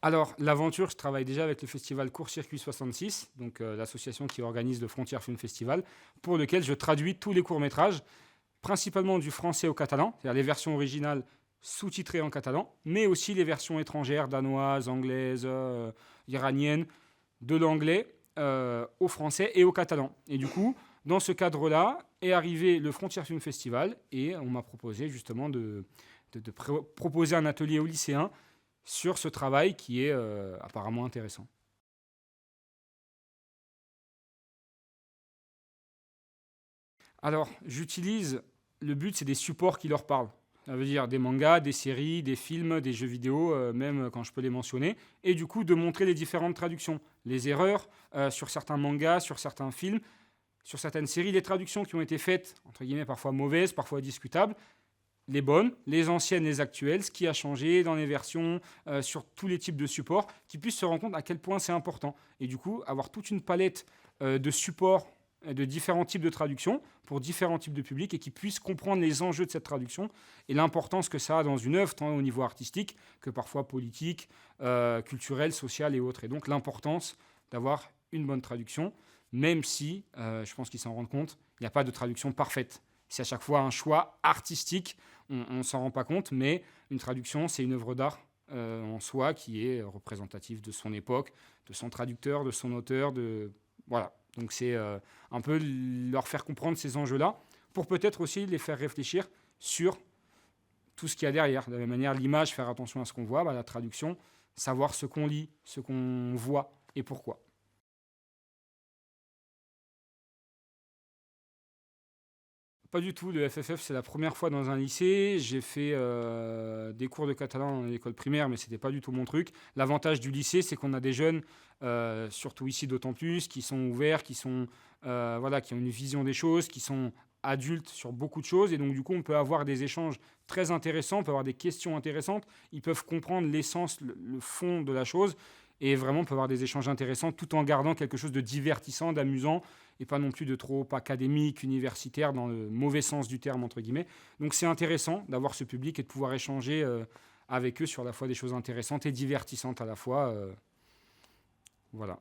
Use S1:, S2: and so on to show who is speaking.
S1: Alors, l'aventure, je travaille déjà avec le festival Court Circuit 66, donc l'association qui organise le Frontier Film Festival, pour lequel je traduis tous les courts-métrages, principalement du français au catalan, c'est-à-dire les versions originales sous-titrées en catalan, mais aussi les versions étrangères, danoises, anglaises, iraniennes, de l'anglais au français et au catalan. Et du coup, dans ce cadre-là, est arrivé le Frontier Film Festival et on m'a proposé justement de proposer un atelier aux lycéens sur ce travail qui est apparemment intéressant. Alors, le but c'est des supports qui leur parlent. Ça veut dire des mangas, des séries, des films, des jeux vidéo, même quand je peux les mentionner. Et du coup, de montrer les différentes traductions, les erreurs sur certains mangas, sur certains films, sur certaines séries, les traductions qui ont été faites, entre guillemets, parfois mauvaises, parfois discutables, les bonnes, les anciennes, les actuelles, ce qui a changé dans les versions, sur tous les types de supports, qui puissent se rendre compte à quel point c'est important. Et du coup, avoir toute une palette de supports de différents types de traductions pour différents types de publics et qui puissent comprendre les enjeux de cette traduction et l'importance que ça a dans une œuvre, tant au niveau artistique que parfois politique, culturel, social et autres. Et donc l'importance d'avoir une bonne traduction, même si, je pense qu'ils s'en rendent compte, il n'y a pas de traduction parfaite. C'est à chaque fois un choix artistique, on ne s'en rend pas compte, mais une traduction, c'est une œuvre d'art en soi qui est représentative de son époque, de son traducteur, de son auteur, voilà. Donc c'est un peu leur faire comprendre ces enjeux-là, pour peut-être aussi les faire réfléchir sur tout ce qu'il y a derrière. De la même manière, l'image, faire attention à ce qu'on voit, la traduction, savoir ce qu'on lit, ce qu'on voit et pourquoi. Pas du tout, le FFF c'est la première fois dans un lycée. J'ai fait des cours de catalan dans l'école primaire, mais c'était pas du tout mon truc. L'avantage du lycée, c'est qu'on a des jeunes, surtout ici d'autant plus, qui sont ouverts, voilà, qui ont une vision des choses, qui sont adultes sur beaucoup de choses. Et donc du coup, on peut avoir des échanges très intéressants, on peut avoir des questions intéressantes. Ils peuvent comprendre l'essence, le fond de la chose. Et vraiment, on peut avoir des échanges intéressants tout en gardant quelque chose de divertissant, d'amusant, et pas non plus de trop académique, universitaire, dans le mauvais sens du terme, entre guillemets. Donc c'est intéressant d'avoir ce public et de pouvoir échanger avec eux sur la fois des choses intéressantes et divertissantes à la fois. Voilà.